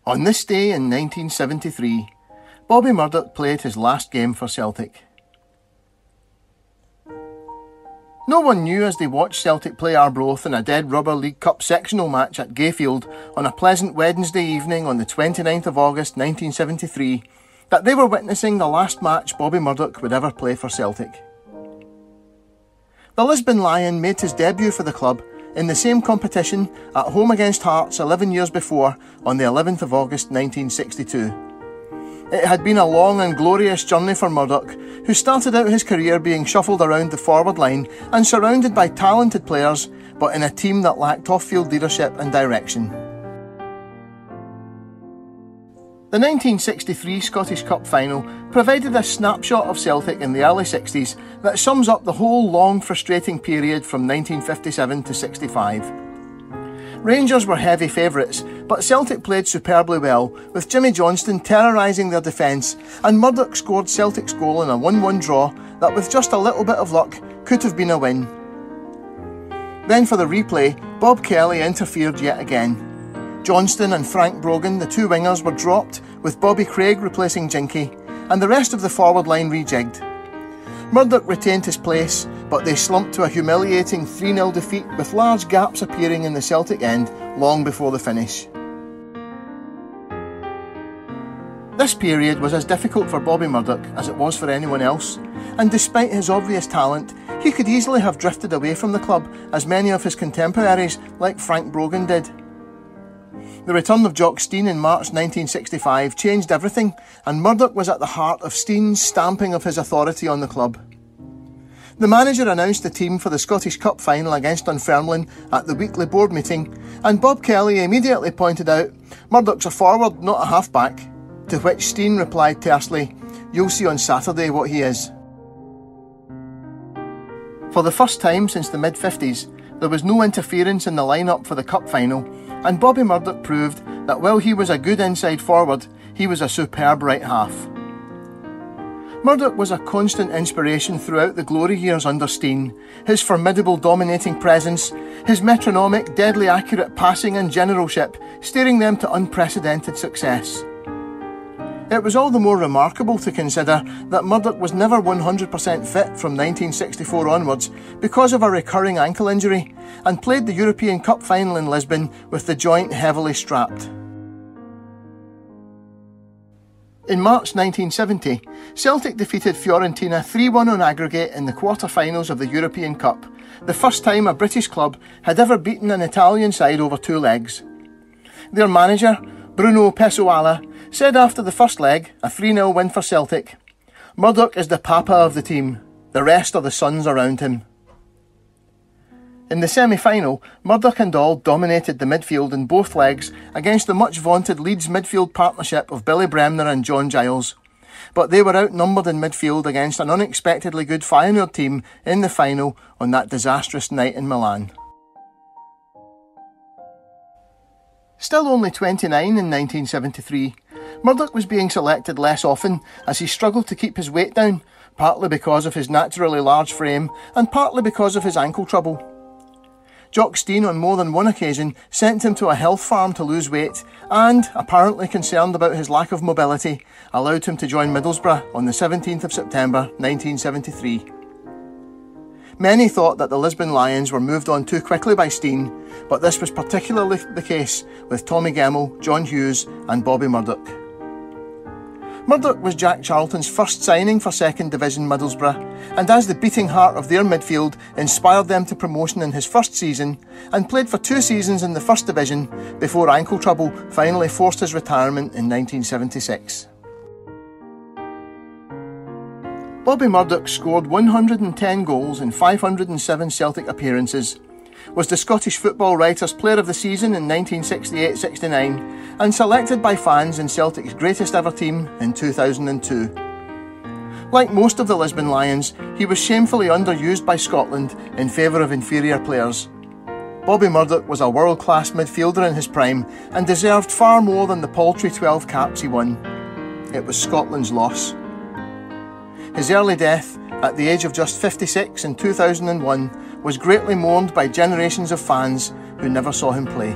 On this day in 1973, Bobby Murdock played his last game for Celtic. No one knew as they watched Celtic play Arbroath in a dead rubber League Cup sectional match at Gayfield on a pleasant Wednesday evening on the 29th of August 1973 that they were witnessing the last match Bobby Murdock would ever play for Celtic. The Lisbon Lion made his debut for the club in the same competition at home against Hearts 11 years before on the 11th of August 1962. It had been a long and glorious journey for Murdoch, who started out his career being shuffled around the forward line and surrounded by talented players, but in a team that lacked off-field leadership and direction. The 1963 Scottish Cup final provided a snapshot of Celtic in the early 60s that sums up the whole long, frustrating period from 1957 to 65. Rangers were heavy favourites, but Celtic played superbly well, with Jimmy Johnston terrorising their defence, and Murdoch scored Celtic's goal in a 1-1 draw that, with just a little bit of luck, could have been a win. Then for the replay, Bob Kelly interfered yet again. Johnston and Frank Brogan, the two wingers, were dropped, with Bobby Craig replacing Jinky, and the rest of the forward line rejigged. Murdoch retained his place, but they slumped to a humiliating 3-0 defeat, with large gaps appearing in the Celtic end long before the finish. This period was as difficult for Bobby Murdoch as it was for anyone else, and despite his obvious talent, he could easily have drifted away from the club, as many of his contemporaries, like Frank Brogan, did. The return of Jock Stein in March 1965 changed everything, and Murdoch was at the heart of Stein's stamping of his authority on the club. The manager announced the team for the Scottish Cup final against Dunfermline at the weekly board meeting, and Bob Kelly immediately pointed out, "Murdoch's a forward, not a half-back," to which Stein replied tersely, "You'll see on Saturday what he is." For the first time since the mid-50s, there was no interference in the line-up for the cup final, and Bobby Murdoch proved that while he was a good inside forward, he was a superb right half. Murdoch was a constant inspiration throughout the glory years under Stein. His formidable dominating presence, his metronomic, deadly accurate passing and generalship, steering them to unprecedented success. It was all the more remarkable to consider that Murdoch was never 100% fit from 1964 onwards because of a recurring ankle injury, and played the European Cup final in Lisbon with the joint heavily strapped. In March 1970, Celtic defeated Fiorentina 3-1 on aggregate in the quarter-finals of the European Cup, the first time a British club had ever beaten an Italian side over two legs. Their manager, Bruno Pessoala, said after the first leg, a 3-0 win for Celtic, "Murdoch is the papa of the team, the rest are the sons around him." In the semi-final, Murdoch and all dominated the midfield in both legs against the much-vaunted Leeds midfield partnership of Billy Bremner and John Giles, but they were outnumbered in midfield against an unexpectedly good Feyenoord team in the final on that disastrous night in Milan. Still only 29 in 1973, Murdoch was being selected less often as he struggled to keep his weight down, partly because of his naturally large frame and partly because of his ankle trouble. Jock Stein on more than one occasion sent him to a health farm to lose weight and, apparently concerned about his lack of mobility, allowed him to join Middlesbrough on the 17th of September 1973. Many thought that the Lisbon Lions were moved on too quickly by Stein, but this was particularly the case with Tommy Gemmell, John Hughes and Bobby Murdoch. Murdoch was Jack Charlton's first signing for 2nd Division Middlesbrough, and as the beating heart of their midfield inspired them to promotion in his first season, and played for 2 seasons in the First Division before ankle trouble finally forced his retirement in 1976. Bobby Murdoch scored 110 goals in 507 Celtic appearances, was the Scottish Football Writers' Player of the Season in 1968-69 and selected by fans in Celtic's greatest ever team in 2002. Like most of the Lisbon Lions, he was shamefully underused by Scotland in favour of inferior players. Bobby Murdoch was a world-class midfielder in his prime and deserved far more than the paltry 12 caps he won. It was Scotland's loss. His early death, at the age of just 56 in 2001, was greatly mourned by generations of fans who never saw him play.